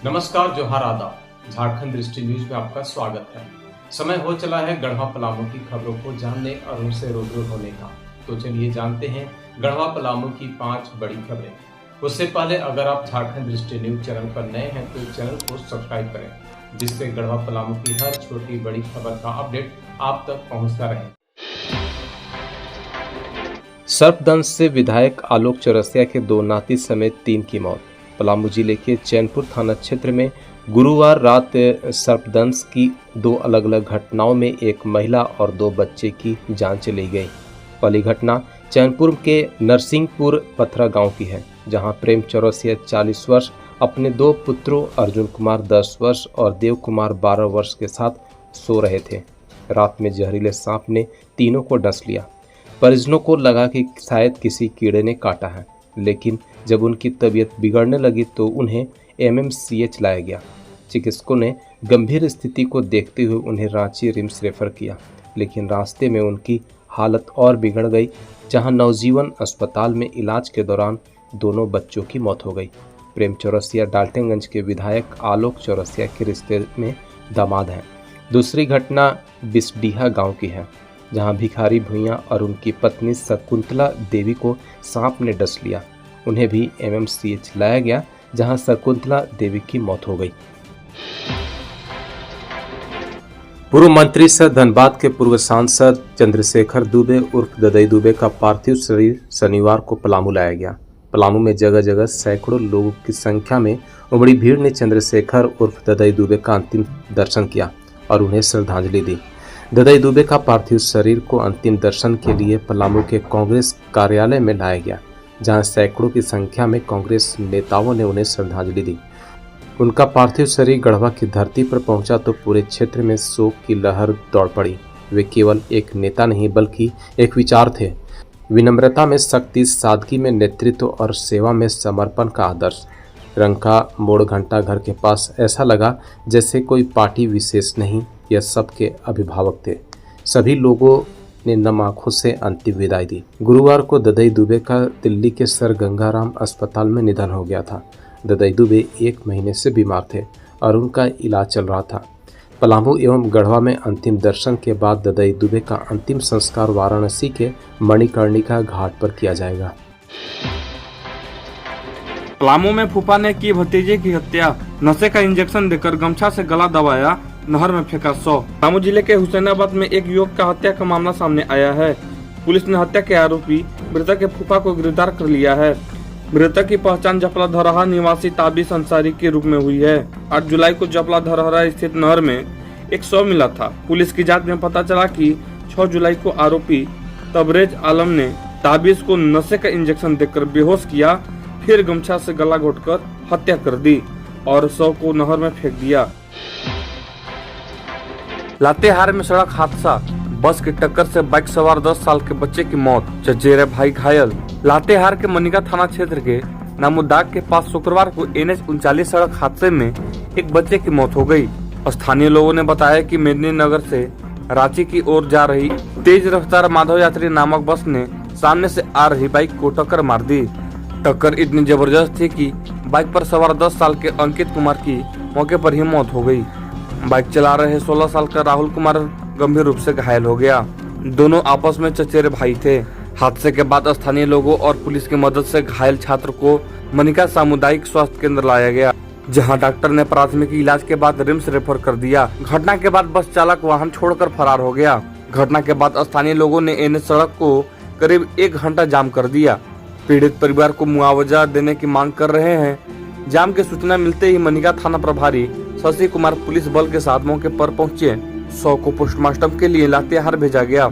नमस्कार, जोहार, आदाब। झारखंड दृष्टि न्यूज में आपका स्वागत है। समय हो चला है गढ़वा पलामू की खबरों को जानने और उनसे रूबरू होने का। तो चलिए जानते हैं गढ़वा पलामू की 5 बड़ी खबरें। उससे पहले अगर आप झारखंड दृष्टि न्यूज चैनल पर नए हैं तो चैनल को सब्सक्राइब करें, जिससे गढ़वा पलामू की हर छोटी बड़ी खबर का अपडेट आप तक पहुंचता रहे। सर्पदंश से विधायक आलोक चौरसिया के 2 नाती समेत 3 की मौत। पलामू जिले के चैनपुर थाना क्षेत्र में गुरुवार रात सर्पदंश की 2 अलग अलग घटनाओं में एक महिला और 2 बच्चे की जान चली गई। पहली घटना चैनपुर के नरसिंहपुर पथरा गांव की है, जहां प्रेम चौरसिया 40 वर्ष अपने 2 पुत्रों अर्जुन कुमार 10 वर्ष और देव कुमार 12 वर्ष के साथ सो रहे थे। रात में जहरीले सांप ने तीनों को डस लिया। परिजनों को लगा कि शायद किसी कीड़े ने काटा है, लेकिन जब उनकी तबीयत बिगड़ने लगी तो उन्हें एमएमसीएच लाया गया। चिकित्सकों ने गंभीर स्थिति को देखते हुए उन्हें रांची रिम्स रेफर किया, लेकिन रास्ते में उनकी हालत और बिगड़ गई, जहां नवजीवन अस्पताल में इलाज के दौरान दोनों बच्चों की मौत हो गई। प्रेम चौरसिया डाल्टनगंज के विधायक आलोक चौरसिया के रिश्ते में दामाद हैं। दूसरी घटना बिसडीहा गाँव की है, जहां भिखारी भुइयां और उनकी पत्नी शकुंतला देवी को सांप ने डस लिया। उन्हें भी एमएमसीएच लाया गया, जहां शकुंतला देवी की मौत हो गई। पूर्व मंत्री सह धनबाद के पूर्व सांसद चंद्रशेखर दुबे उर्फ ददई दुबे का पार्थिव शरीर शनिवार को पलामू लाया गया। पलामू में जगह जगह सैकड़ों लोगों की संख्या में उमड़ी भीड़ ने चंद्रशेखर उर्फ ददई दुबे का अंतिम दर्शन किया और उन्हें श्रद्धांजलि दी। ददई दुबे का पार्थिव शरीर को अंतिम दर्शन के लिए पलामू के कांग्रेस कार्यालय में लाया गया, जहां सैकड़ों की संख्या में कांग्रेस नेताओं ने उन्हें श्रद्धांजलि दी। उनका पार्थिव शरीर गढ़वा की धरती पर पहुंचा तो पूरे क्षेत्र में शोक की लहर दौड़ पड़ी। वे केवल एक नेता नहीं बल्कि एक विचार थे। विनम्रता में शक्ति, सादगी में नेतृत्व और सेवा में समर्पण का आदर्श। रंका मोड़ घंटा घर के पास ऐसा लगा जैसे कोई पार्टी विशेष नहीं, यह सबके अभिभावक थे। सभी लोगों ने नम आंखों से अंतिम विदाई दी। गुरुवार को ददई दुबे का दिल्ली के सर गंगाराम अस्पताल में निधन हो गया था। ददई दुबे 1 महीने से बीमार थे और उनका इलाज चल रहा था। पलामू एवं गढ़वा में अंतिम दर्शन के बाद ददई दुबे का अंतिम संस्कार वाराणसी के मणिकर्णिका घाट पर किया जाएगा। पलामू में फूफा ने की भतीजे की हत्या, नशे का इंजेक्शन देकर गमछा से गला दबाया, नहर में फेंका 100। पलामू जिले के हुसैनाबाद में एक युवक का हत्या का मामला सामने आया है। पुलिस ने हत्या के आरोपी मृतक के फूफा को गिरफ्तार कर लिया है। मृतक की पहचान जपला धरहरा निवासी ताबिश अंसारी के रूप में हुई है। 8 जुलाई को जपला धरहरा स्थित नहर में एक 100 मिला था। पुलिस की जांच में पता चला कि 6 जुलाई को आरोपी तबरेज आलम ने ताबिश को नशे का इंजेक्शन देकर बेहोश किया, फिर गमछा से गला घोटकर हत्या कर दी और 100 को नहर में फेंक दिया। लातेहार में सड़क हादसा, बस की टक्कर से बाइक सवार 10 साल के बच्चे की मौत, चचेरे भाई घायल। लातेहार के मनिका थाना क्षेत्र के नामुदाग के पास शुक्रवार को NH 39 सड़क हादसे में एक बच्चे की मौत हो गई। स्थानीय लोगों ने बताया कि मेदिनीनगर से रांची की ओर जा रही तेज रफ्तार माधव यात्री नामक बस ने सामने से आ रही बाइक को टक्कर मार दी। टक्कर इतनी जबरदस्त थी कि बाइक पर सवार 10 साल के अंकित कुमार की मौके पर ही मौत हो गई। बाइक चला रहे 16 साल का राहुल कुमार गंभीर रूप से घायल हो गया। दोनों आपस में चचेरे भाई थे। हादसे के बाद स्थानीय लोगों और पुलिस की मदद से घायल छात्र को मनिका सामुदायिक स्वास्थ्य केंद्र लाया गया, जहां डॉक्टर ने प्राथमिक इलाज के बाद रिम्स रेफर कर दिया। घटना के बाद बस चालक वाहन छोड़कर फरार हो गया। घटना के बाद स्थानीय लोगों ने NH सड़क को करीब 1 घंटा जाम कर दिया। पीड़ित परिवार को मुआवजा देने की मांग कर रहे हैं। जाम की सूचना मिलते ही मनिका थाना प्रभारी शशि कुमार पुलिस बल के साथ मौके पर पहुंचे। 100 को पोस्टमार्टम के लिए लातेहार भेजा गया।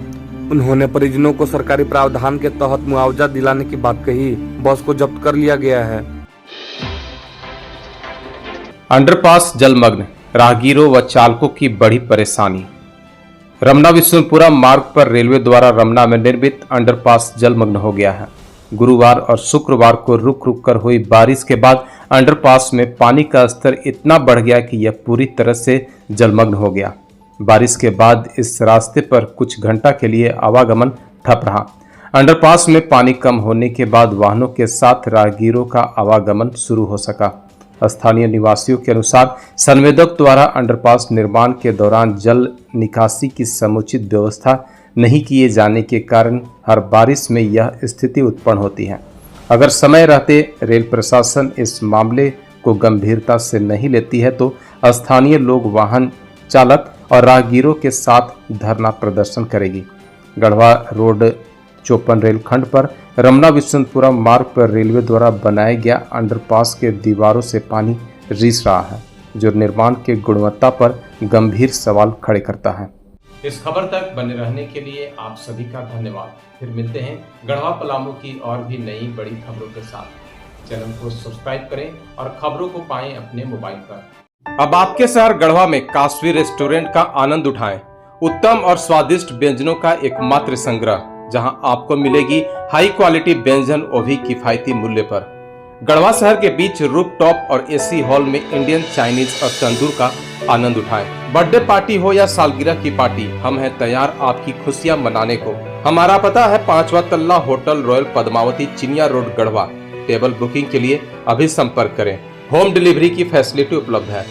उन्होंने परिजनों को सरकारी प्रावधान के तहत मुआवजा दिलाने की बात कही। बस को जब्त कर लिया गया है। अंडरपास जलमग्न, राहगीरों व चालकों की बड़ी परेशानी। रमना विष्णुपुरा मार्ग पर रेलवे द्वारा रमना में निर्मित अंडरपास जलमग्न हो गया है। गुरुवार और शुक्रवार को रुक रुक कर हुई बारिश के बाद अंडरपास में पानी का स्तर इतना बढ़ गया कि यह पूरी तरह से जलमग्न हो गया। बारिश के बाद इस रास्ते पर कुछ घंटा के लिए आवागमन ठप रहा। अंडरपास में पानी कम होने के बाद वाहनों के साथ राहगीरों का आवागमन शुरू हो सका। स्थानीय निवासियों के अनुसार संवेदक द्वारा अंडरपास निर्माण के दौरान जल निकासी की समुचित व्यवस्था नहीं किए जाने के कारण हर बारिश में यह स्थिति उत्पन्न होती है। अगर समय रहते रेल प्रशासन इस मामले को गंभीरता से नहीं लेती है तो स्थानीय लोग वाहन चालक और राहगीरों के साथ धरना प्रदर्शन करेगी। गढ़वा रोड 54 रेलखंड पर रमना विश्वपुरम मार्ग पर रेलवे द्वारा बनाया गया अंडरपास के दीवारों से पानी रिस रहा है, जो निर्माण के गुणवत्ता पर गंभीर सवाल खड़े करता है। इस खबर तक बने रहने के लिए आप सभी का धन्यवाद। फिर मिलते हैं गढ़वा पलामू की और भी नई बड़ी खबरों के साथ। चैनल को सब्सक्राइब करें और खबरों को पाएं अपने मोबाइल पर। अब आपके शहर गढ़वा में काशवी रेस्टोरेंट का आनंद उठाएं। उत्तम और स्वादिष्ट व्यंजनों का एकमात्र संग्रह, जहां आपको मिलेगी हाई क्वालिटी व्यंजन, वो भी किफायती मूल्य पर। गढ़वा शहर के बीच रूफटॉप और एसी हॉल में इंडियन, चाइनीज और तंदूर का आनंद उठाएं। बर्थडे पार्टी हो या सालगिरह की पार्टी, हम हैं तैयार आपकी खुशियां मनाने को। हमारा पता है 5वां तल्ला होटल रॉयल पद्मावती, चिनिया रोड, गढ़वा। टेबल बुकिंग के लिए अभी संपर्क करें। होम डिलीवरी की फैसिलिटी उपलब्ध है।